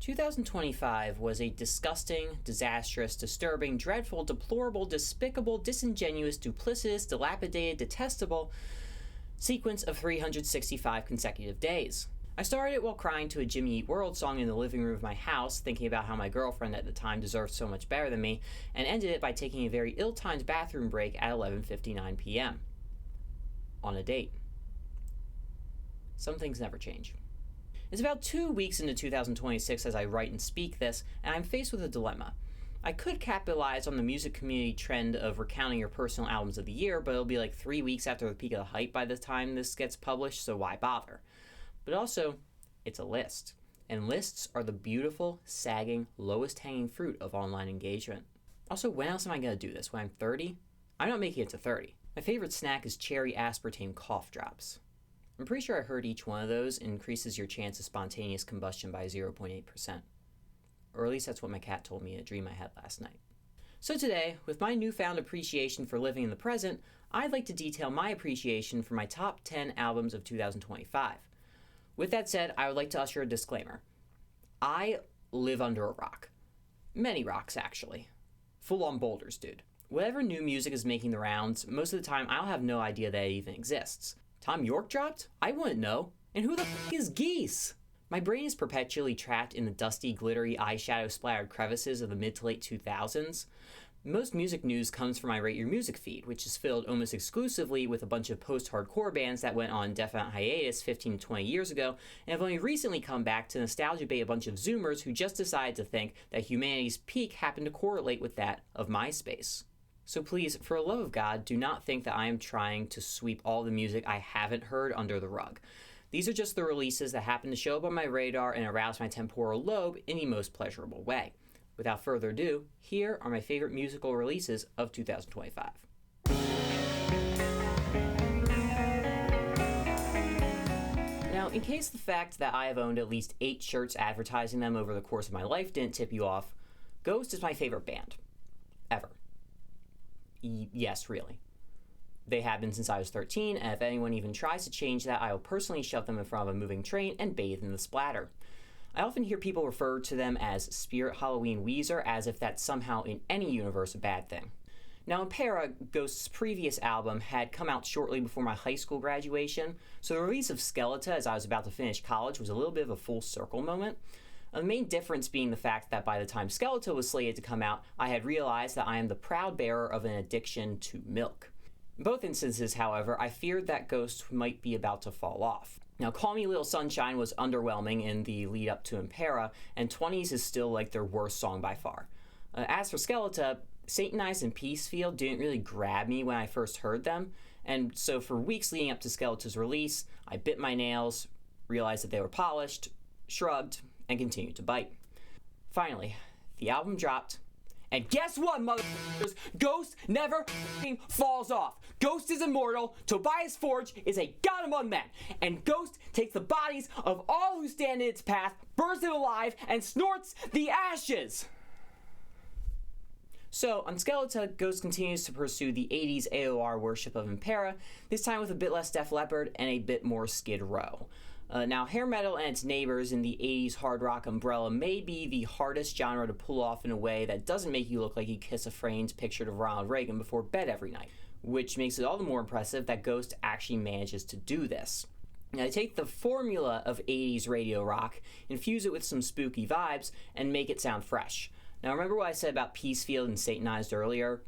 2025 was a disgusting, disastrous, disturbing, dreadful, deplorable, despicable, disingenuous, duplicitous, dilapidated, detestable sequence of 365 consecutive days. I started it while crying to a Jimmy Eat World song in the living room of my house, thinking about how my girlfriend at the time deserved so much better than me, and ended it by taking a very ill-timed bathroom break at 11:59 p.m. on a date. Some things never change. It's about 2 weeks into 2026 as I write and speak this, and I'm faced with a dilemma. I could capitalize on the music community trend of recounting your personal albums of the year, but it'll be like 3 weeks after the peak of the hype by the time this gets published, so why bother? But also, it's a list. And lists are the beautiful, sagging, lowest-hanging fruit of online engagement. Also, when else am I going to do this? When I'm 30? I'm not making it to 30. My favorite snack is cherry aspartame cough drops. I'm pretty sure I heard each one of those increases your chance of spontaneous combustion by 0.8%. Or at least that's what my cat told me in a dream I had last night. So today, with my newfound appreciation for living in the present, I'd like to detail my appreciation for my top 10 albums of 2025. With that said, I would like to usher a disclaimer. I live under a rock. Many rocks, actually. Full-on boulders, dude. Whatever new music is making the rounds, most of the time I'll have no idea that it even exists. Tom York dropped? I wouldn't know. And who the f*** is Geese? My brain is perpetually trapped in the dusty, glittery, eyeshadow-splattered crevices of the mid to late 2000s. Most music news comes from my Rate Your Music feed, which is filled almost exclusively with a bunch of post-hardcore bands that went on definite hiatus 15 to 20 years ago, and have only recently come back to nostalgia bait a bunch of Zoomers who just decided to think that humanity's peak happened to correlate with that of MySpace. So please, for the love of God, do not think that I am trying to sweep all the music I haven't heard under the rug. These are just the releases that happen to show up on my radar and arouse my temporal lobe in the most pleasurable way. Without further ado, here are my favorite musical releases of 2025. Now, in case the fact that I have owned at least 8 shirts advertising them over the course of my life didn't tip you off, Ghost is my favorite band. Ever. Yes, really. They have been since I was 13, and if anyone even tries to change that, I will personally shove them in front of a moving train and bathe in the splatter. I often hear people refer to them as Spirit Halloween Weezer, as if that's somehow in any universe a bad thing. Now, Impera, Ghost's previous album, had come out shortly before my high school graduation, so the release of Skeleton as I was about to finish college was a little bit of a full circle moment. The main difference being the fact that by the time Skeleton was slated to come out, I had realized that I am the proud bearer of an addiction to milk. In both instances, however, I feared that Ghost might be about to fall off. Now, Call Me Little Sunshine was underwhelming in the lead up to Impera, and 20s is still like their worst song by far. As for Skeleton, Satanized and Peacefield didn't really grab me when I first heard them, and so for weeks leading up to Skeleton's release, I bit my nails, realized that they were polished, shrugged, and continued to bite. Finally, the album dropped, and guess what, motherfuckers? Ghost never falls off. Ghost is immortal, Tobias Forge is a god among men, and Ghost takes the bodies of all who stand in its path, burns them alive, and snorts the ashes! So, on Skeleton, Ghost continues to pursue the 80s AOR worship of Impera, this time with a bit less Def Leppard and a bit more Skid Row. Now, hair metal and its neighbors in the 80s hard rock umbrella may be the hardest genre to pull off in a way that doesn't make you look like you kiss a framed picture of Ronald Reagan before bed every night, which makes it all the more impressive that Ghost actually manages to do this. Now, they take the formula of 80s radio rock, infuse it with some spooky vibes, and make it sound fresh. Now, remember what I said about Peacefield and Satanized earlier?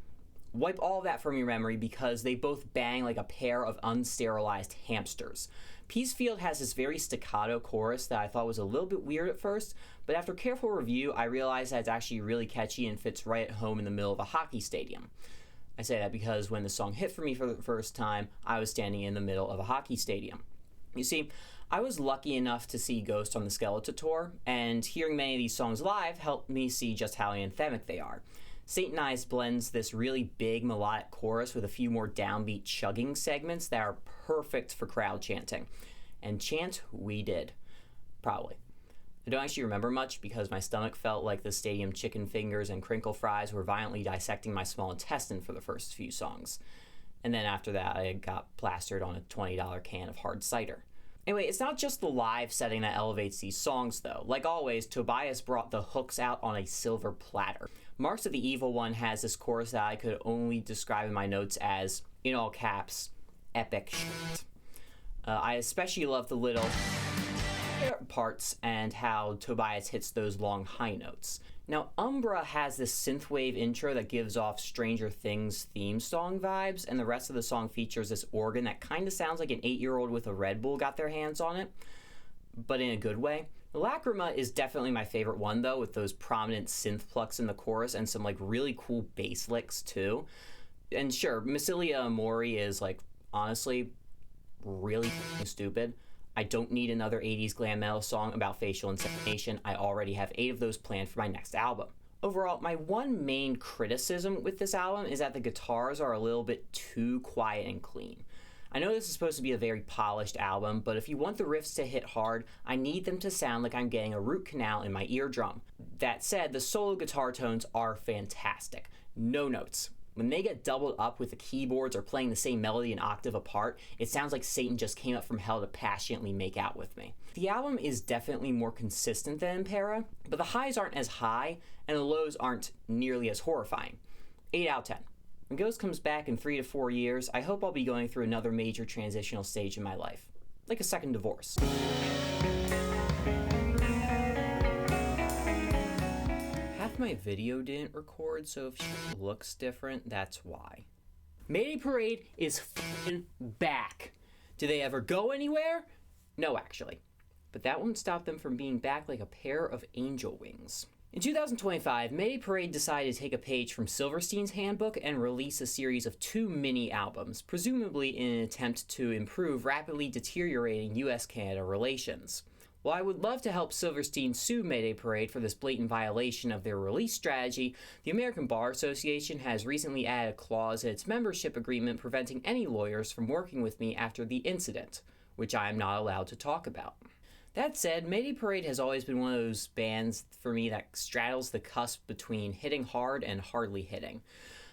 Wipe all of that from your memory because they both bang like a pair of unsterilized hamsters. Peacefield has this very staccato chorus that I thought was a little bit weird at first, but after careful review, I realized that it's actually really catchy and fits right at home in the middle of a hockey stadium. I say that because when the song hit for me for the first time, I was standing in the middle of a hockey stadium. You see, I was lucky enough to see Ghost on the Skeleton tour, and hearing many of these songs live helped me see just how anthemic they are. Satanized blends this really big melodic chorus with a few more downbeat chugging segments that are perfect for crowd chanting. And chant we did. Probably. I don't actually remember much because my stomach felt like the stadium chicken fingers and crinkle fries were violently dissecting my small intestine for the first few songs. And then after that, I got plastered on a $20 can of hard cider. Anyway, it's not just the live setting that elevates these songs, though. Like always, Tobias brought the hooks out on a silver platter. Marks of the Evil One has this chorus that I could only describe in my notes as, in all caps, epic shit. I especially love the little parts and how Tobias hits those long high notes. Now, Umbra has this synthwave intro that gives off Stranger Things theme song vibes, and the rest of the song features this organ that kind of sounds like an 8-year-old with a Red Bull got their hands on it, but in a good way. Lacrima is definitely my favorite one, though, with those prominent synth plucks in the chorus and some like really cool bass licks too. And sure, Massilia Amori is like honestly really stupid. I don't need another 80s glam metal song about facial insemination. I already have 8 of those planned for my next album. Overall, my one main criticism with this album is that the guitars are a little bit too quiet and clean. I know this is supposed to be a very polished album, but if you want the riffs to hit hard, I need them to sound like I'm getting a root canal in my eardrum. That said, the solo guitar tones are fantastic. No notes. When they get doubled up with the keyboards or playing the same melody an octave apart, it sounds like Satan just came up from hell to passionately make out with me. The album is definitely more consistent than Impera, but the highs aren't as high and the lows aren't nearly as horrifying. 8 out of 10. When Ghost comes back in 3 to 4 years, I hope I'll be going through another major transitional stage in my life. Like a second divorce. Half my video didn't record, so if shit looks different, that's why. Mayday Parade is f***ing back. Do they ever go anywhere? No, actually. But that won't stop them from being back like a pair of angel wings. In 2025, Mayday Parade decided to take a page from Silverstein's handbook and release a series of 2 mini-albums, presumably in an attempt to improve rapidly deteriorating US-Canada relations. While I would love to help Silverstein sue Mayday Parade for this blatant violation of their release strategy, the American Bar Association has recently added a clause in its membership agreement preventing any lawyers from working with me after the incident, which I am not allowed to talk about. That said, Mayday Parade has always been one of those bands for me that straddles the cusp between hitting hard and hardly hitting.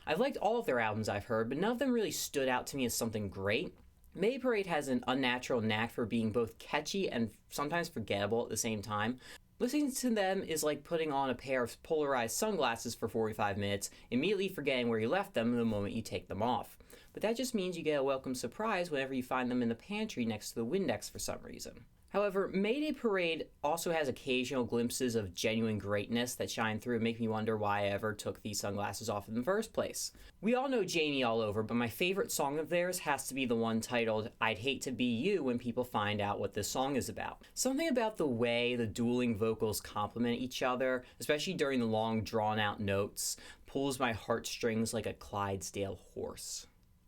I've liked all of their albums I've heard, but none of them really stood out to me as something great. Mayday Parade has an unnatural knack for being both catchy and sometimes forgettable at the same time. Listening to them is like putting on a pair of polarized sunglasses for 45 minutes, immediately forgetting where you left them the moment you take them off. But that just means you get a welcome surprise whenever you find them in the pantry next to the Windex for some reason. However, Mayday Parade also has occasional glimpses of genuine greatness that shine through and make me wonder why I ever took these sunglasses off in the first place. We all know Jamie all over, but my favorite song of theirs has to be the one titled I'd Hate to Be You when people find out what this song is about. Something about the way the dueling vocals complement each other, especially during the long drawn-out notes, pulls my heartstrings like a Clydesdale horse.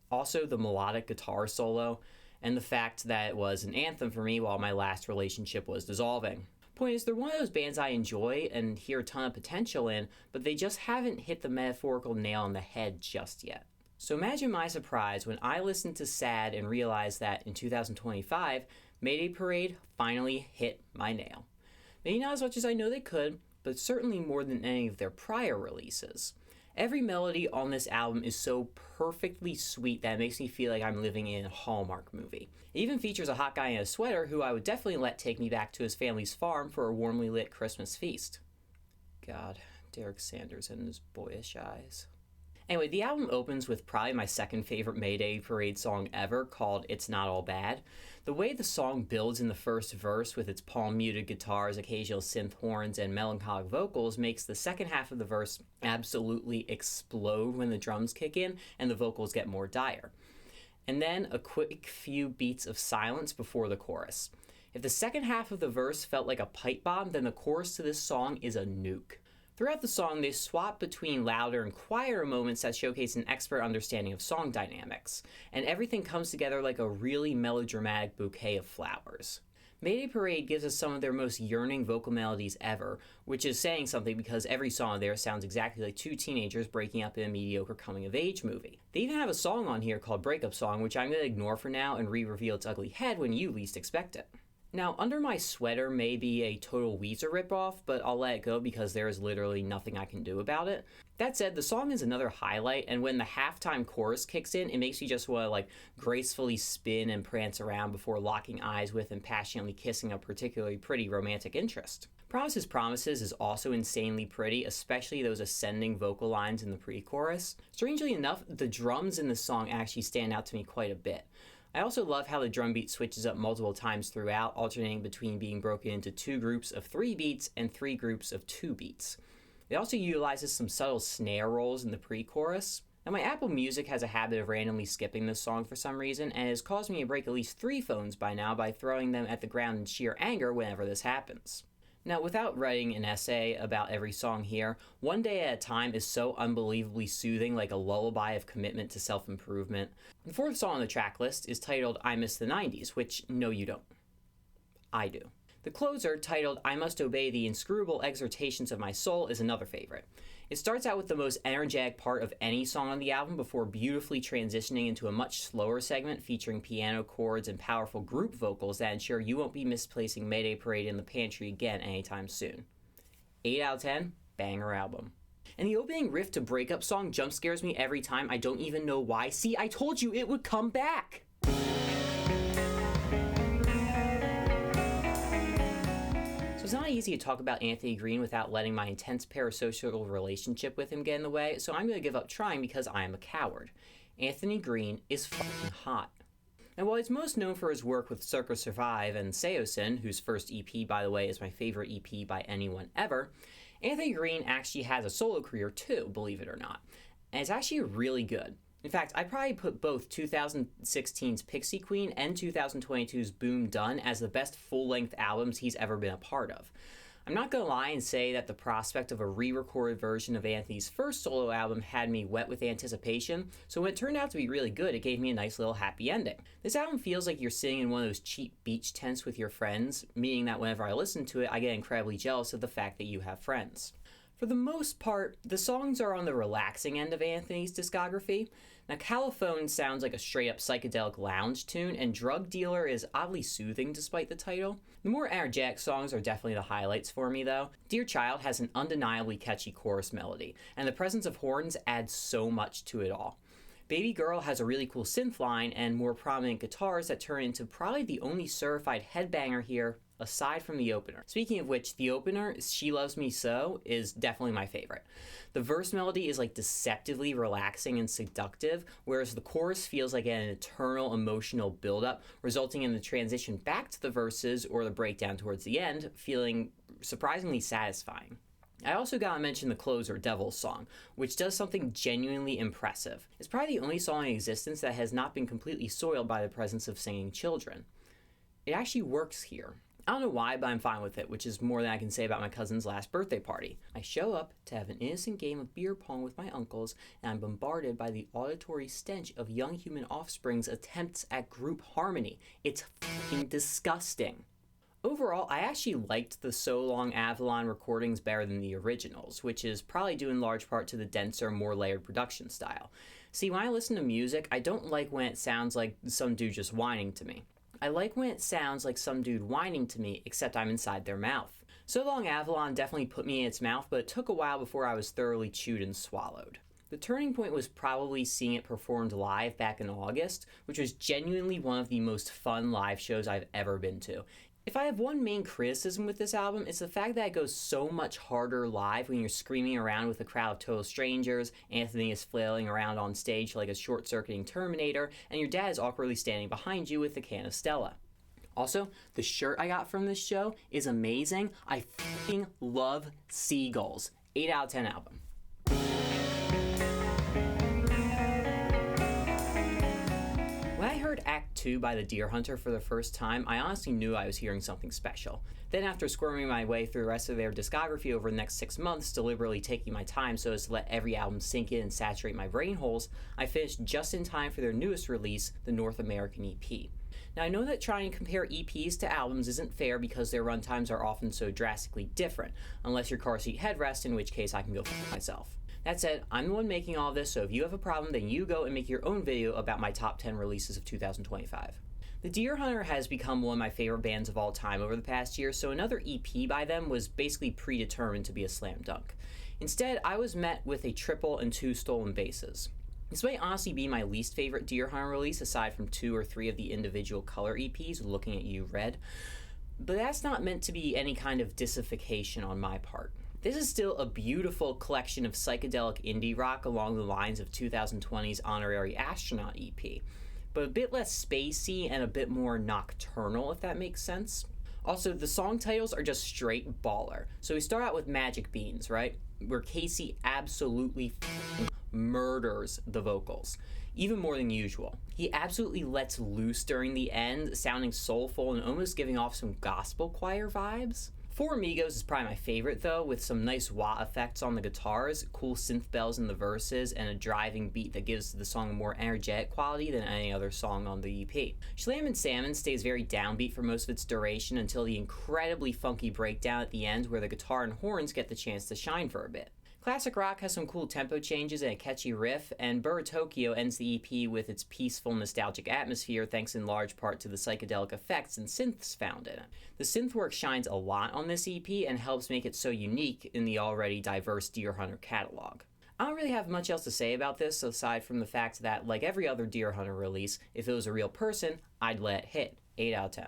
Also, the melodic guitar solo, and the fact that it was an anthem for me while my last relationship was dissolving. Point is, they're one of those bands I enjoy and hear a ton of potential in, but they just haven't hit the metaphorical nail on the head just yet. So imagine my surprise when I listened to Sad and realized that in 2025, Mayday Parade finally hit my nail. Maybe not as much as I know they could, but certainly more than any of their prior releases. Every melody on this album is so perfectly sweet that it makes me feel like I'm living in a Hallmark movie. It even features a hot guy in a sweater who I would definitely let take me back to his family's farm for a warmly lit Christmas feast. God, Derek Sanders and his boyish eyes. Anyway, the album opens with probably my second favorite Mayday Parade song ever, called It's Not All Bad. The way the song builds in the first verse with its palm-muted guitars, occasional synth horns, and melancholic vocals makes the second half of the verse absolutely explode when the drums kick in and the vocals get more dire. And then a quick few beats of silence before the chorus. If the second half of the verse felt like a pipe bomb, then the chorus to this song is a nuke. Throughout the song, they swap between louder and quieter moments that showcase an expert understanding of song dynamics, and everything comes together like a really melodramatic bouquet of flowers. Mayday Parade gives us some of their most yearning vocal melodies ever, which is saying something because every song there sounds exactly like 2 teenagers breaking up in a mediocre coming-of-age movie. They even have a song on here called Breakup Song, which I'm going to ignore for now and re-reveal its ugly head when you least expect it. Now, Under My Sweater may be a total Weezer ripoff, but I'll let it go because there is literally nothing I can do about it. That said, the song is another highlight, and when the halftime chorus kicks in, it makes you just want to gracefully spin and prance around before locking eyes with and passionately kissing a particularly pretty romantic interest. Promises Promises is also insanely pretty, especially those ascending vocal lines in the pre-chorus. Strangely enough, the drums in the song actually stand out to me quite a bit. I also love how the drum beat switches up multiple times throughout, alternating between being broken into 2 groups of 3 beats and 3 groups of 2 beats. It also utilizes some subtle snare rolls in the pre-chorus. Now, my Apple Music has a habit of randomly skipping this song for some reason, and has caused me to break at least 3 phones by now by throwing them at the ground in sheer anger whenever this happens. Now, without writing an essay about every song here, One Day at a Time is so unbelievably soothing, like a lullaby of commitment to self-improvement. The 4th song on the track list is titled I Miss the 90s, which, no you don't. I do. The closer, titled I Must Obey the Inscrutable Exhortations of My Soul, is another favorite. It starts out with the most energetic part of any song on the album before beautifully transitioning into a much slower segment featuring piano chords and powerful group vocals that ensure you won't be misplacing Mayday Parade in the pantry again anytime soon. 8 out of 10, banger album. And the opening riff to Breakup Song jump scares me every time. I don't even know why. See, I told you it would come back! So it's not easy to talk about Anthony Green without letting my intense parasocial relationship with him get in the way, so I'm going to give up trying because I am a coward. Anthony Green is fucking hot. And while he's most known for his work with Circa Survive and Seosin, whose first EP, by the way, is my favorite EP by anyone ever, Anthony Green actually has a solo career too, believe it or not. And it's actually really good. In fact, I'd probably put both 2016's Pixie Queen and 2022's Boom Done as the best full-length albums he's ever been a part of. I'm not gonna lie and say that the prospect of a re-recorded version of Anthony's first solo album had me wet with anticipation, so when it turned out to be really good, it gave me a nice little happy ending. This album feels like you're sitting in one of those cheap beach tents with your friends, meaning that whenever I listen to it, I get incredibly jealous of the fact that you have friends. For the most part, the songs are on the relaxing end of Anthony's discography. Now, Caliphone sounds like a straight-up psychedelic lounge tune, and Drug Dealer is oddly soothing despite the title. The more energetic songs are definitely the highlights for me, though. Dear Child has an undeniably catchy chorus melody, and the presence of horns adds so much to it all. Baby Girl has a really cool synth line and more prominent guitars that turn into probably the only certified headbanger here, aside from the opener. Speaking of which, the opener, She Loves Me So, is definitely my favorite. The verse melody is deceptively relaxing and seductive, whereas the chorus feels like an eternal emotional buildup, resulting in the transition back to the verses or the breakdown towards the end feeling surprisingly satisfying. I also gotta mention the closer, Devil's Song, which does something genuinely impressive. It's probably the only song in existence that has not been completely soiled by the presence of singing children. It actually works here. I don't know why, but I'm fine with it, which is more than I can say about my cousin's last birthday party. I show up to have an innocent game of beer pong with my uncles, and I'm bombarded by the auditory stench of young human offspring's attempts at group harmony. It's f***ing disgusting. Overall, I actually liked the So Long Avalon recordings better than the originals, which is probably due in large part to the denser, more layered production style. See, when I listen to music, I don't like when it sounds like some dude just whining to me. I like when it sounds like some dude whining to me, except I'm inside their mouth. So Long Avalon definitely put me in its mouth, but it took a while before I was thoroughly chewed and swallowed. The turning point was probably seeing it performed live back in August, which was genuinely one of the most fun live shows I've ever been to. If I have one main criticism with this album, it's the fact that it goes so much harder live when you're screaming around with a crowd of total strangers, Anthony is flailing around on stage like a short-circuiting Terminator, and your dad is awkwardly standing behind you with a can of Stella. Also, the shirt I got from this show is amazing. I fucking love seagulls. 8 out of 10 album. When I heard Act 2 by The Deer Hunter for the first time, I honestly knew I was hearing something special. Then after squirming my way through the rest of their discography over the next 6 months, deliberately taking my time so as to let every album sink in and saturate my brain holes, I finished just in time for their newest release, the North American EP. Now I know that trying to compare EPs to albums isn't fair because their runtimes are often so drastically different, unless your car seat headrest, in which case I can go f*** myself. That said, I'm the one making all this, so if you have a problem, then you go and make your own video about my top 10 releases of 2025. The Deer Hunter has become one of my favorite bands of all time over the past year, so another EP by them was basically predetermined to be a slam dunk. Instead, I was met with a triple and 2 stolen bases. This may honestly be my least favorite Deer Hunter release, aside from 2 or 3 of the individual color EPs, Looking at You Red, but that's not meant to be any kind of dissification on my part. This is still a beautiful collection of psychedelic indie rock along the lines of 2020's Honorary Astronaut EP, but a bit less spacey and a bit more nocturnal, if that makes sense. Also, the song titles are just straight baller. So we start out with Magic Beans, right? Where Casey absolutely murders the vocals, even more than usual. He absolutely lets loose during the end, sounding soulful and almost giving off some gospel choir vibes. Four Amigos is probably my favorite though, with some nice wah effects on the guitars, cool synth bells in the verses, and a driving beat that gives the song a more energetic quality than any other song on the EP. Slammin' Salmon stays very downbeat for most of its duration until the incredibly funky breakdown at the end where the guitar and horns get the chance to shine for a bit. Classic rock has some cool tempo changes and a catchy riff, and Burr Tokyo ends the EP with its peaceful, nostalgic atmosphere thanks in large part to the psychedelic effects and synths found in it. The synth work shines a lot on this EP and helps make it so unique in the already diverse Deer Hunter catalog. I don't really have much else to say about this aside from the fact that, like every other Deer Hunter release, if it was a real person, I'd let it hit. 8 out of 10.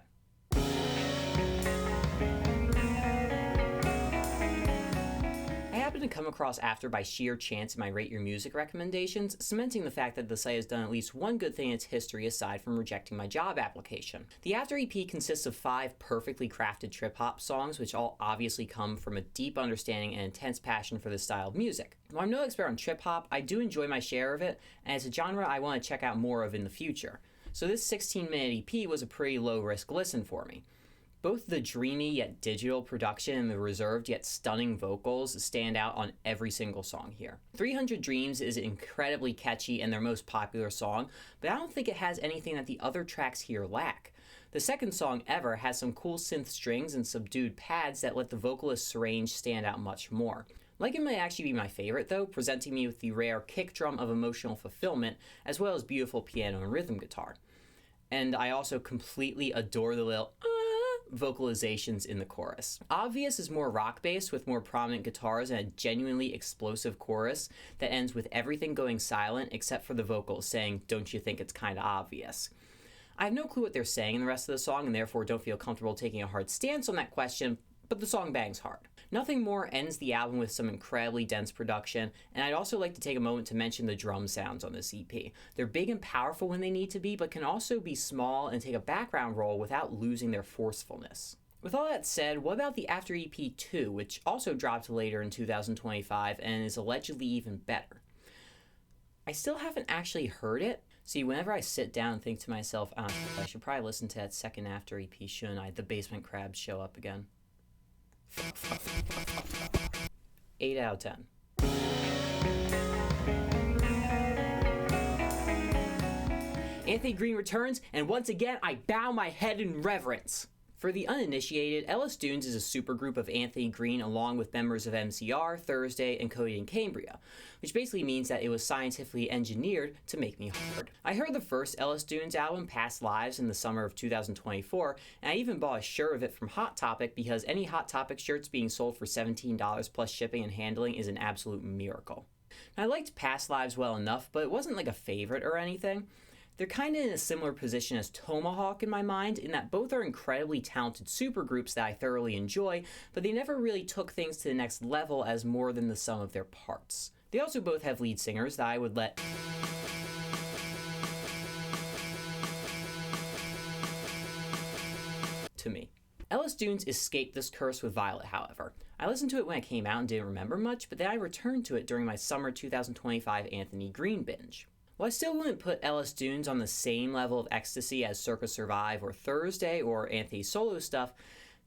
To come across After by sheer chance in my Rate Your Music recommendations, cementing the fact that the site has done at least one good thing in its history aside from rejecting my job application. The After EP consists of 5 perfectly crafted trip-hop songs, which all obviously come from a deep understanding and intense passion for this style of music. While I'm no expert on trip-hop, I do enjoy my share of it, and it's a genre I want to check out more of in the future. So this 16-minute EP was a pretty low-risk listen for me. Both the dreamy yet digital production and the reserved yet stunning vocals stand out on every single song here. 300 Dreams is incredibly catchy and their most popular song, but I don't think it has anything that the other tracks here lack. The second song, Ever, has some cool synth strings and subdued pads that let the vocalist's range stand out much more. Like It might actually be my favorite though, presenting me with the rare kick drum of emotional fulfillment, as well as beautiful piano and rhythm guitar. And I also completely adore the little vocalizations in the chorus. Obvious is more rock-based with more prominent guitars and a genuinely explosive chorus that ends with everything going silent except for the vocals saying, "Don't you think it's kinda obvious?" I have no clue what they're saying in the rest of the song and therefore don't feel comfortable taking a hard stance on that question, but the song bangs hard. Nothing More ends the album with some incredibly dense production, and I'd also like to take a moment to mention the drum sounds on this EP. They're big and powerful when they need to be, but can also be small and take a background role without losing their forcefulness. With all that said, what about the After EP 2, which also dropped later in 2025 and is allegedly even better? I still haven't actually heard it. See, whenever I sit down and think to myself, I should probably listen to that second After EP, shouldn't I? The Basement Crabs show up again. 8 out of 10. Anthony Green returns, and once again I bow my head in reverence. For the uninitiated, Ellis Dunes is a supergroup of Anthony Green along with members of MCR, Thursday, and Cody and Cambria, which basically means that it was scientifically engineered to make me hard. I heard the first Ellis Dunes album, Past Lives, in the summer of 2024, and I even bought a shirt of it from Hot Topic because any Hot Topic shirts being sold for $17 plus shipping and handling is an absolute miracle. I liked Past Lives well enough, but it wasn't like a favorite or anything. They're kind of in a similar position as Tomahawk in my mind, in that both are incredibly talented supergroups that I thoroughly enjoy, but they never really took things to the next level as more than the sum of their parts. They also both have lead singers that I would let to me. Ellis Dunes escaped this curse with Violet, however. I listened to it when it came out and didn't remember much, but then I returned to it during my summer 2025 Anthony Green binge. While I still wouldn't put Ellis Dunes on the same level of ecstasy as Circa Survive or Thursday or Anthony's solo stuff,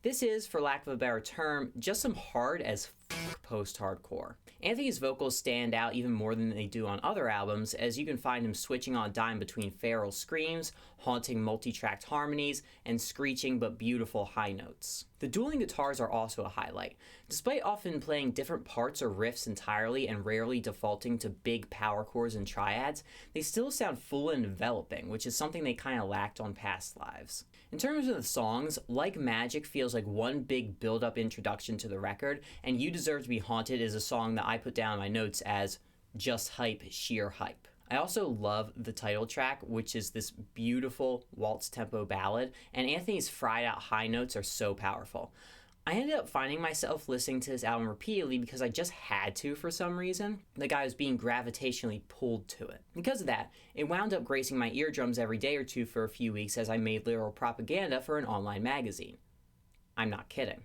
this is, for lack of a better term, just some hard as fuck post-hardcore. Anthony's vocals stand out even more than they do on other albums, as you can find him switching on a dime between feral screams, haunting multi-tracked harmonies, and screeching but beautiful high notes. The dueling guitars are also a highlight. Despite often playing different parts or riffs entirely and rarely defaulting to big power chords and triads, they still sound full and enveloping, which is something they kind of lacked on past lives. In terms of the songs, Like Magic feels like one big build-up introduction to the record, and You Deserve to Be Haunted is a song that I put down in my notes as just hype, sheer hype. I also love the title track, which is this beautiful waltz tempo ballad, and Anthony's fried out high notes are so powerful. I ended up finding myself listening to this album repeatedly because I just had to for some reason. Like I was being gravitationally pulled to it. Because of that, it wound up gracing my eardrums every day or two for a few weeks as I made literal propaganda for an online magazine. I'm not kidding.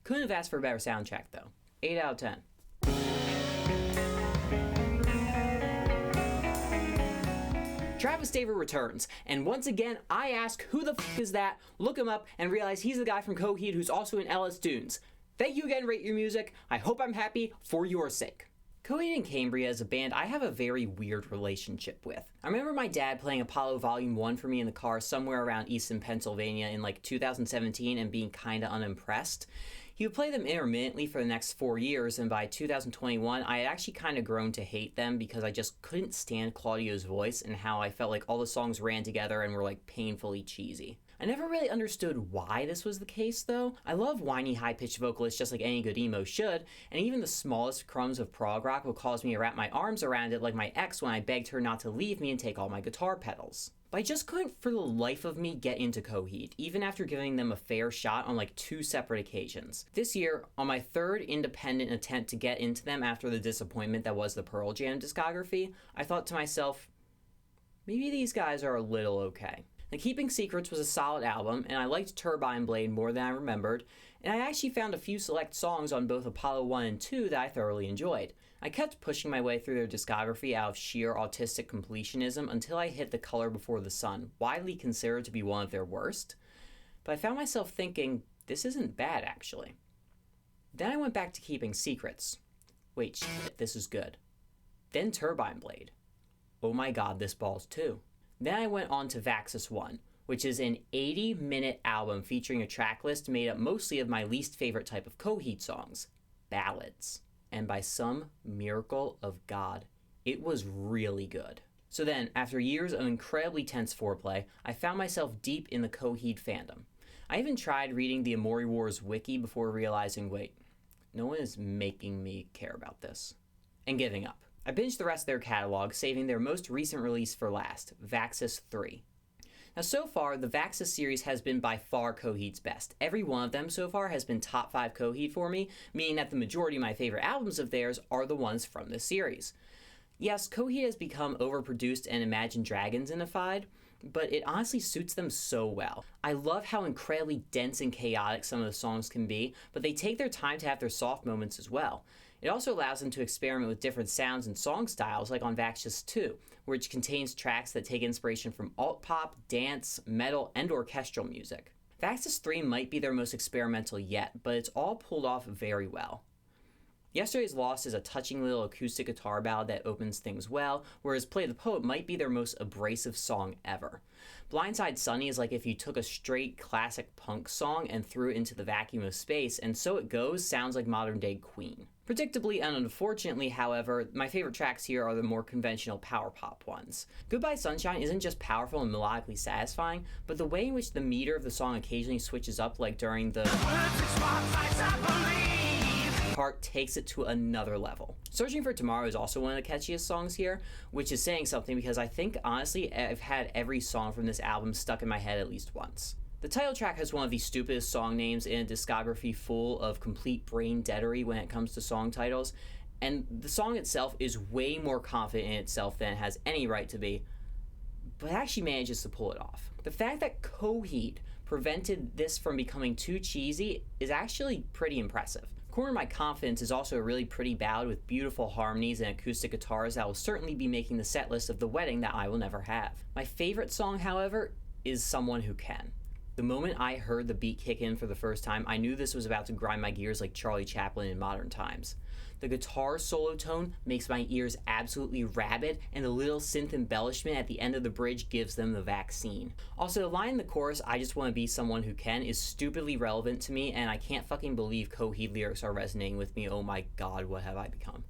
Couldn't have asked for a better soundtrack though. 8 out of 10. Travis David returns, and once again, I ask, who the f*** is that? Look him up, and realize he's the guy from Coheed who's also in LS Dunes. Thank you again, Rate Your Music. I hope I'm happy for your sake. Coheed and Cambria is a band I have a very weird relationship with. I remember my dad playing Apollo Volume 1 for me in the car somewhere around Easton, Pennsylvania in like 2017 and being kinda unimpressed. He would play them intermittently for the next 4 years, and by 2021, I had actually kind of grown to hate them because I just couldn't stand Claudio's voice and how I felt like all the songs ran together and were like painfully cheesy. I never really understood why this was the case though. I love whiny high-pitched vocalists just like any good emo should, and even the smallest crumbs of prog rock would cause me to wrap my arms around it like my ex when I begged her not to leave me and take all my guitar pedals. But I just couldn't for the life of me get into Coheed, even after giving them a fair shot on like 2 separate occasions. This year, on my 3rd independent attempt to get into them after the disappointment that was the Pearl Jam discography, I thought to myself, maybe these guys are a little okay. The Keeping Secrets was a solid album, and I liked Turbine Blade more than I remembered, and I actually found a few select songs on both Apollo 1 and 2 that I thoroughly enjoyed. I kept pushing my way through their discography out of sheer autistic completionism until I hit The Color Before the Sun, widely considered to be one of their worst. But I found myself thinking, this isn't bad actually. Then I went back to Keeping Secrets. Wait, shit, this is good. Then Turbine Blade. Oh my god, this balls too. Then I went on to Vaxis 1, which is an 80-minute album featuring a track list made up mostly of my least favorite type of Coheed songs, ballads. And by some miracle of God, it was really good. So then, after years of incredibly tense foreplay, I found myself deep in the Coheed fandom. I even tried reading the Amori Wars wiki before realizing, wait, no one is making me care about this, and giving up. I binged the rest of their catalog, saving their most recent release for last, Vaxis 3. Now so far, the Vaxis series has been by far Coheed's best. Every one of them so far has been top 5 Coheed for me, meaning that the majority of my favorite albums of theirs are the ones from this series. Yes, Coheed has become overproduced and Imagine Dragons-inified, but it honestly suits them so well. I love how incredibly dense and chaotic some of the songs can be, but they take their time to have their soft moments as well. It also allows them to experiment with different sounds and song styles, like on Vaxis 2, which contains tracks that take inspiration from alt-pop, dance, metal, and orchestral music. Vaxis 3 might be their most experimental yet, but it's all pulled off very well. Yesterday's Lost is a touching little acoustic guitar ballad that opens things well, whereas Play the Poet might be their most abrasive song ever. Blindside Sunny is like if you took a straight classic punk song and threw it into the vacuum of space, and So It Goes sounds like modern day Queen. Predictably and unfortunately, however, my favorite tracks here are the more conventional power pop ones. Goodbye Sunshine isn't just powerful and melodically satisfying, but the way in which the meter of the song occasionally switches up, like during the part, takes it to another level. Searching for Tomorrow is also one of the catchiest songs here, which is saying something because I think, honestly, I've had every song from this album stuck in my head at least once. The title track has one of the stupidest song names in a discography full of complete brain deadery when it comes to song titles, and the song itself is way more confident in itself than it has any right to be, but actually manages to pull it off. The fact that Coheed prevented this from becoming too cheesy is actually pretty impressive. Corner My Confidence is also a really pretty ballad with beautiful harmonies and acoustic guitars that will certainly be making the set list of the wedding that I will never have. My favorite song, however, is Someone Who Can. The moment I heard the beat kick in for the first time, I knew this was about to grind my gears like Charlie Chaplin in modern times. The guitar solo tone makes my ears absolutely rabid, and the little synth embellishment at the end of the bridge gives them the vaccine. Also, the line in the chorus, "I just want to be someone who can," is stupidly relevant to me, and I can't fucking believe Coheed lyrics are resonating with me. Oh my god, what have I become?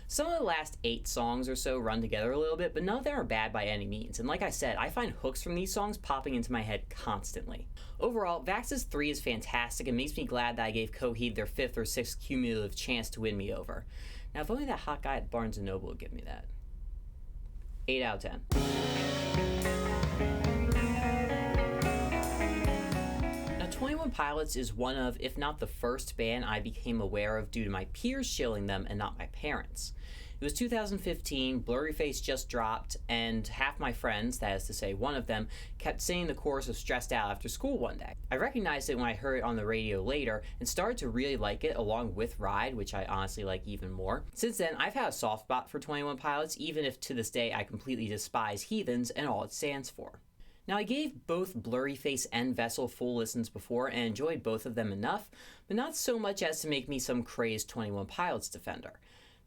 Some of the last 8 songs or so run together a little bit, but none of them are bad by any means, and like I said, I find hooks from these songs popping into my head constantly. Overall, Vax's 3 is fantastic and makes me glad that I gave Coheed their 5th or 6th cumulative chance to win me over. Now, if only that hot guy at Barnes & Noble would give me that. 8 out of 10. Now, 21 Pilots is one of, if not the first band I became aware of due to my peers shilling them and not my parents. It was 2015, Blurryface just dropped, and half my friends, that is to say one of them, kept singing the chorus of Stressed Out after school one day. I recognized it when I heard it on the radio later, and started to really like it along with Ride, which I honestly like even more. Since then, I've had a soft spot for 21 Pilots, even if to this day I completely despise Heathens and all it stands for. Now, I gave both Blurryface and Vessel full listens before and enjoyed both of them enough, but not so much as to make me some crazed 21 Pilots defender.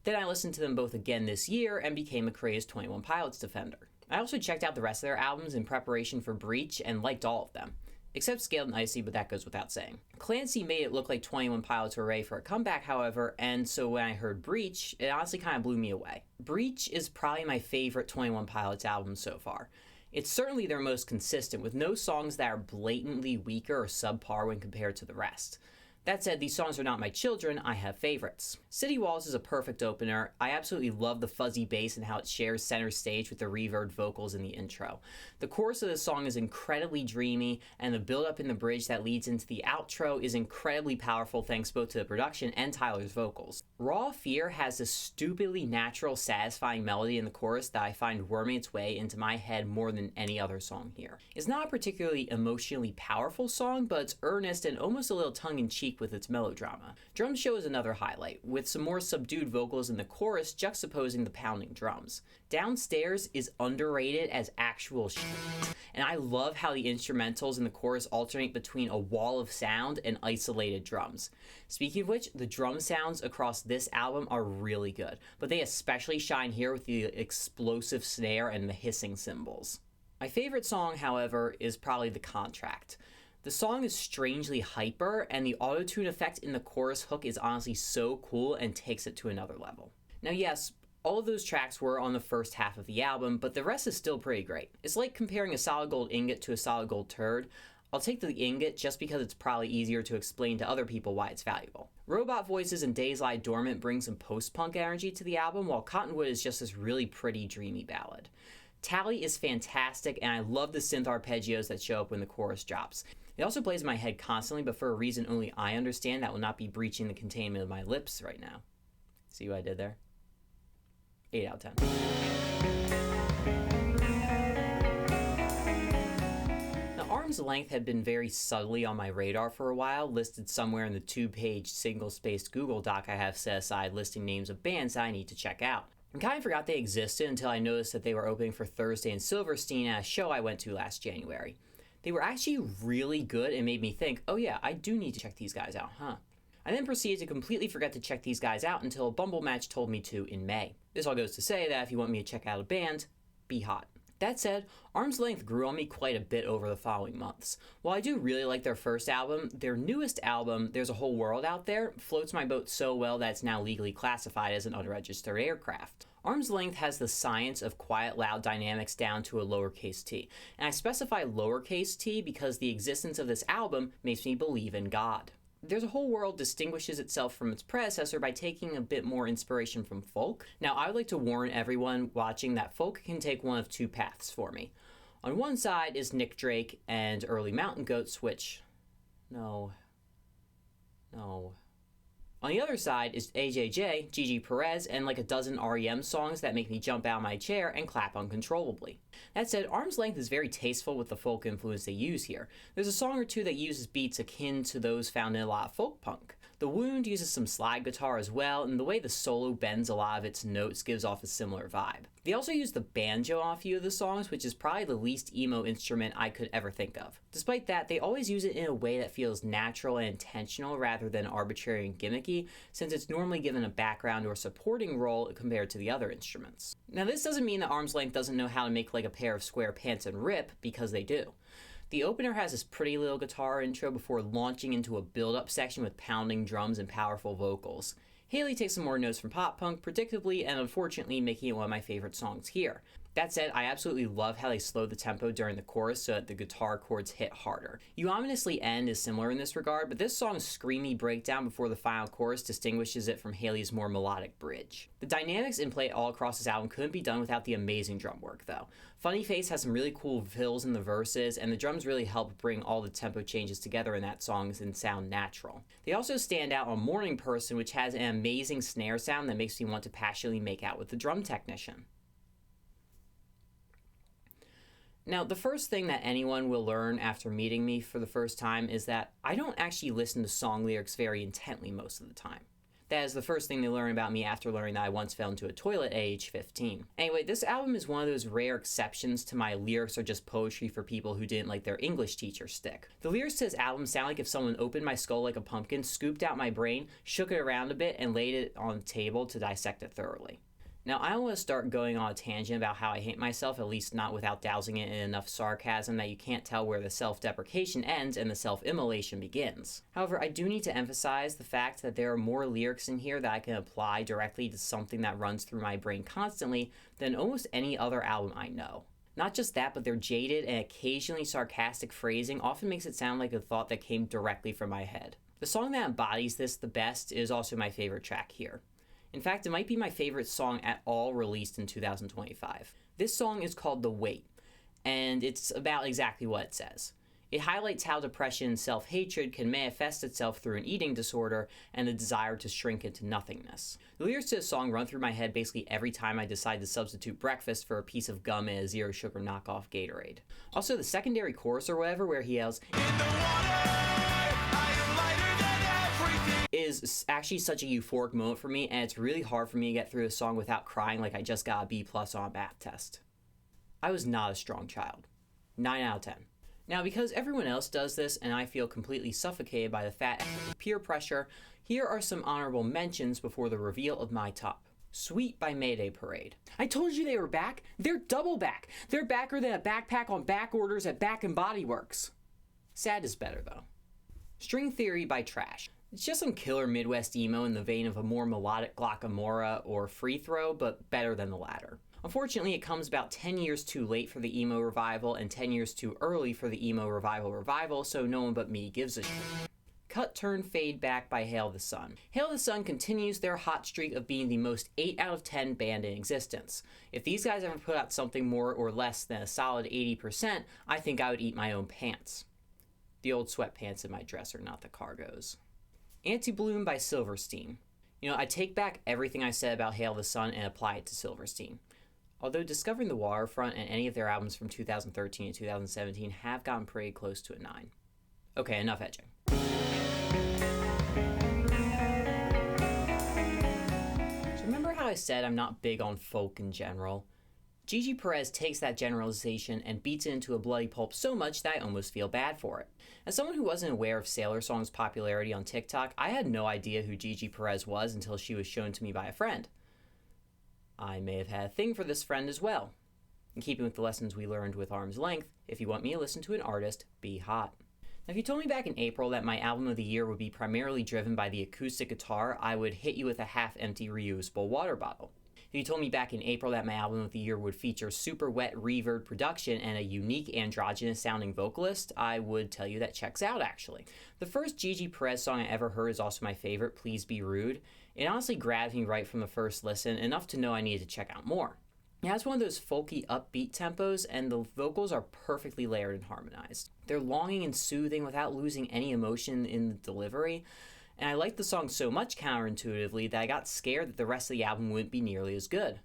Then I listened to them both again this year and became a crazed 21 Pilots defender. I also checked out the rest of their albums in preparation for Breach and liked all of them. Except Scaled and Icy, but that goes without saying. Clancy made it look like 21 Pilots were ready for a comeback, however, and so when I heard Breach, it honestly kind of blew me away. Breach is probably my favorite 21 Pilots album so far. It's certainly their most consistent, with no songs that are blatantly weaker or subpar when compared to the rest. That said, these songs are not my children, I have favorites. City Walls is a perfect opener. I absolutely love the fuzzy bass and how it shares center stage with the reverb vocals in the intro. The chorus of the song is incredibly dreamy, and the build-up in the bridge that leads into the outro is incredibly powerful thanks both to the production and Tyler's vocals. Raw Fear has this stupidly natural, satisfying melody in the chorus that I find worming its way into my head more than any other song here. It's not a particularly emotionally powerful song, but it's earnest and almost a little tongue-in-cheek with its melodrama. Drum Show is another highlight, with some more subdued vocals in the chorus juxtaposing the pounding drums. Downstairs is underrated as actual shit, and I love how the instrumentals in the chorus alternate between a wall of sound and isolated drums. Speaking of which, the drum sounds across this album are really good, but they especially shine here with the explosive snare and the hissing cymbals. My favorite song, however, is probably The Contract. The song is strangely hyper, and the auto-tune effect in the chorus hook is honestly so cool and takes it to another level. Now yes, all of those tracks were on the first half of the album, but the rest is still pretty great. It's like comparing a solid gold ingot to a solid gold turd. I'll take the ingot just because it's probably easier to explain to other people why it's valuable. Robot Voices and Days Lie Dormant bring some post-punk energy to the album, while Cottonwood is just this really pretty, dreamy ballad. Tally is fantastic, and I love the synth arpeggios that show up when the chorus drops. It also plays in my head constantly, but for a reason only I understand that will not be breaching the containment of my lips right now. See what I did there? 8 out of 10. Now, Arm's Length had been very subtly on my radar for a while, listed somewhere in the 2-page single-spaced Google Doc I have set aside listing names of bands that I need to check out. I kind of forgot they existed until I noticed that they were opening for Thursday in Silverstein at a show I went to last January. They were actually really good and made me think, oh yeah, I do need to check these guys out, huh? I then proceeded to completely forget to check these guys out until a Bumble match told me to in May. This all goes to say that if you want me to check out a band, be hot. That said, Arm's Length grew on me quite a bit over the following months. While I do really like their first album, their newest album, There's a Whole World Out There, floats my boat so well that it's now legally classified as an unregistered aircraft. Arm's Length has the science of quiet, loud dynamics down to a lowercase t, and I specify lowercase t because the existence of this album makes me believe in God. There's a Whole World distinguishes itself from its predecessor by taking a bit more inspiration from folk. Now, I would like to warn everyone watching that folk can take one of two paths for me. On one side is Nick Drake and early Mountain Goats, which... No. On the other side is AJJ, Gigi Perez, and like a dozen REM songs that make me jump out of my chair and clap uncontrollably. That said, Arm's Length is very tasteful with the folk influence they use here. There's a song or two that uses beats akin to those found in a lot of folk punk. The Wound uses some slide guitar as well, and the way the solo bends a lot of its notes gives off a similar vibe. They also use the banjo on a few of the songs, which is probably the least emo instrument I could ever think of. Despite that, they always use it in a way that feels natural and intentional rather than arbitrary and gimmicky, since it's normally given a background or supporting role compared to the other instruments. Now, this doesn't mean that Arm's Length doesn't know how to make like a pair of square pants and rip, because they do. The opener has this pretty little guitar intro before launching into a build-up section with pounding drums and powerful vocals. Haley takes some more notes from pop punk, predictably and unfortunately making it one of my favorite songs here. That said, I absolutely love how they slow the tempo during the chorus so that the guitar chords hit harder. You Ominously End is similar in this regard, but this song's screamy breakdown before the final chorus distinguishes it from Haley's more melodic bridge. The dynamics in play all across this album couldn't be done without the amazing drum work, though. Funny Face has some really cool fills in the verses, and the drums really help bring all the tempo changes together in that song and sound natural. They also stand out on Morning Person, which has an amazing snare sound that makes me want to passionately make out with the drum technician. Now, the first thing that anyone will learn after meeting me for the first time is that I don't actually listen to song lyrics very intently most of the time. That is the first thing they learn about me after learning that I once fell into a toilet at age 15. Anyway, this album is one of those rare exceptions to my lyrics are just poetry for people who didn't like their English teacher stick. The lyrics to this album sound like if someone opened my skull like a pumpkin, scooped out my brain, shook it around a bit, and laid it on the table to dissect it thoroughly. Now, I don't want to start going on a tangent about how I hate myself, at least not without dousing it in enough sarcasm that you can't tell where the self-deprecation ends and the self-immolation begins. However, I do need to emphasize the fact that there are more lyrics in here that I can apply directly to something that runs through my brain constantly than almost any other album I know. Not just that, but their jaded and occasionally sarcastic phrasing often makes it sound like a thought that came directly from my head. The song that embodies this the best is also my favorite track here. In fact, it might be my favorite song at all released in 2025. This song is called The Weight, and it's about exactly what it says. It highlights how depression and self-hatred can manifest itself through an eating disorder and the desire to shrink into nothingness. The lyrics to this song run through my head basically every time I decide to substitute breakfast for a piece of gum and a zero sugar knockoff Gatorade. Also, the secondary chorus or whatever where he yells, "In the water, is actually such a euphoric moment for me, and it's really hard for me to get through a song without crying like I just got a B+ on a math test. I was not a strong child. 9 out of 10. Now, because everyone else does this and I feel completely suffocated by the fat peer pressure, here are some honorable mentions before the reveal of my top. Sweet by Mayday Parade. I told you they were back. They're double back. They're backer than a backpack on back orders at Back and Body Works. Sad is better, though. String Theory by Trash. It's just some killer Midwest emo in the vein of a more melodic Glockamora or Free Throw, but better than the latter. Unfortunately, it comes about 10 years too late for the emo revival and 10 years too early for the emo revival, so no one but me gives a shit. Cut, Turn, Fade Back by Hail the Sun. Hail the Sun continues their hot streak of being the most 8 out of 10 band in existence. If these guys ever put out something more or less than a solid 80%, I think I would eat my own pants. The old sweatpants in my dresser, not the cargos. Antebloom by Silverstein. You know, I take back everything I said about Hail the Sun and apply it to Silverstein. Although Discovering the Waterfront and any of their albums from 2013 and 2017 have gotten pretty close to a 9. Okay, enough edging. So remember how I said I'm not big on folk in general? Gigi Perez takes that generalization and beats it into a bloody pulp so much that I almost feel bad for it. As someone who wasn't aware of Sailor Song's popularity on TikTok, I had no idea who Gigi Perez was until she was shown to me by a friend. I may have had a thing for this friend as well. In keeping with the lessons we learned with Arm's Length, if you want me to listen to an artist, be hot. Now, if you told me back in April that my album of the year would be primarily driven by the acoustic guitar, I would hit you with a half-empty reusable water bottle. If you told me back in April that my album of the year would feature super wet reverb production and a unique androgynous sounding vocalist, I would tell you that checks out, actually. The first Gigi Perez song I ever heard is also my favorite, Please Be Rude. It honestly grabbed me right from the first listen, enough to know I needed to check out more. It has one of those folky upbeat tempos, and the vocals are perfectly layered and harmonized. They're longing and soothing without losing any emotion in the delivery. And I liked the song so much counterintuitively that I got scared that the rest of the album wouldn't be nearly as good.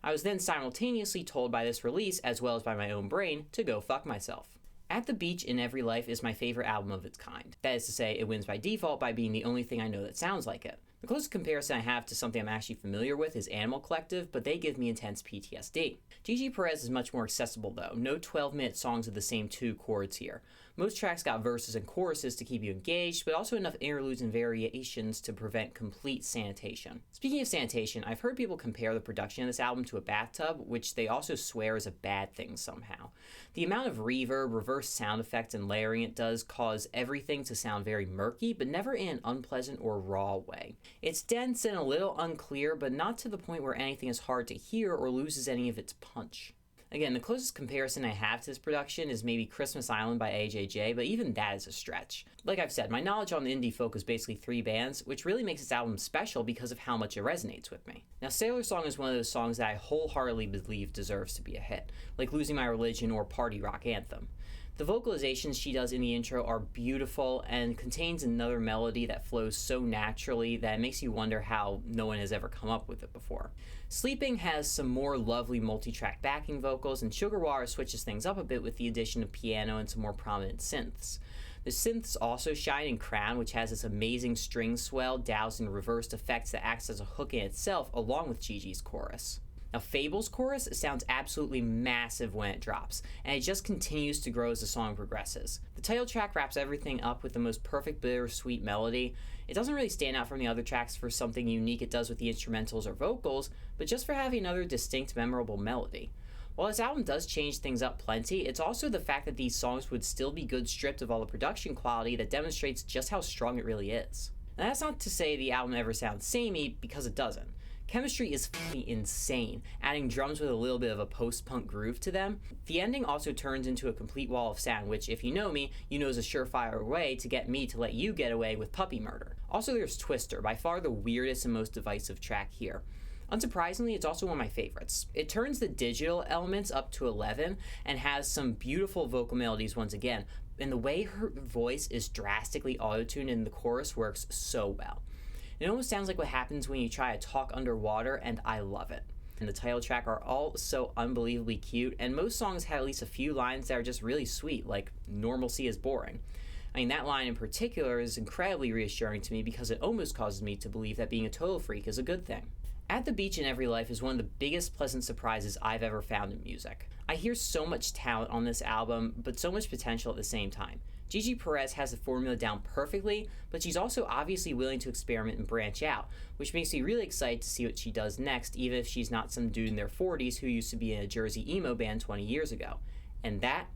I was then simultaneously told by this release, as well as by my own brain, to go fuck myself. At the Beach in Every Life is my favorite album of its kind. That is to say, it wins by default by being the only thing I know that sounds like it. The closest comparison I have to something I'm actually familiar with is Animal Collective, but they give me intense PTSD. Gigi Perez is much more accessible though. No 12-minute songs of the same 2 chords here. Most tracks got verses and choruses to keep you engaged, but also enough interludes and variations to prevent complete sanitation. Speaking of sanitation, I've heard people compare the production of this album to a bathtub, which they also swear is a bad thing somehow. The amount of reverb, reverse sound effects, and layering it does cause everything to sound very murky, but never in an unpleasant or raw way. It's dense and a little unclear, but not to the point where anything is hard to hear or loses any of its punch. Again, the closest comparison I have to this production is maybe Christmas Island by AJJ, but even that is a stretch. Like I've said, my knowledge on the indie folk is basically 3 bands, which really makes this album special because of how much it resonates with me. Now, Sailor Song is one of those songs that I wholeheartedly believe deserves to be a hit, like Losing My Religion or Party Rock Anthem. The vocalizations she does in the intro are beautiful and contains another melody that flows so naturally that it makes you wonder how no one has ever come up with it before. Sleeping has some more lovely multi-track backing vocals, and Sugar Water switches things up a bit with the addition of piano and some more prominent synths. The synths also shine in Crown, which has this amazing string swell doused in reversed effects that acts as a hook in itself along with Gigi's chorus. Now, Fable's chorus sounds absolutely massive when it drops, and it just continues to grow as the song progresses. The title track wraps everything up with the most perfect bittersweet melody. It doesn't really stand out from the other tracks for something unique it does with the instrumentals or vocals, but just for having another distinct, memorable melody. While this album does change things up plenty, it's also the fact that these songs would still be good stripped of all the production quality that demonstrates just how strong it really is. Now, that's not to say the album ever sounds samey, because it doesn't. Chemistry is f***ing insane, adding drums with a little bit of a post-punk groove to them. The ending also turns into a complete wall of sound, which, if you know me, you know is a surefire way to get me to let you get away with puppy murder. Also, there's Twister, by far the weirdest and most divisive track here. Unsurprisingly, it's also one of my favorites. It turns the digital elements up to 11 and has some beautiful vocal melodies once again, and the way her voice is drastically auto-tuned in the chorus works so well. It almost sounds like what happens when you try to talk underwater, and I love it. And the title track are all so unbelievably cute, and most songs have at least a few lines that are just really sweet, like "Normalcy is boring." I mean, that line in particular is incredibly reassuring to me because it almost causes me to believe that being a total freak is a good thing. At the Beach in Every Life is one of the biggest pleasant surprises I've ever found in music. I hear so much talent on this album, but so much potential at the same time. Gigi Perez has the formula down perfectly, but she's also obviously willing to experiment and branch out, which makes me really excited to see what she does next, even if she's not some dude in their 40s who used to be in a Jersey emo band 20 years ago. And that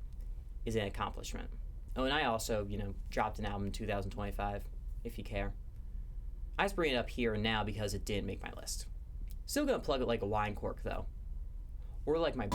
is an accomplishment. Oh, and I also, dropped an album in 2025, if you care. I just bring it up here and now because it didn't make my list. Still gonna plug it like a wine cork, though. Or like my...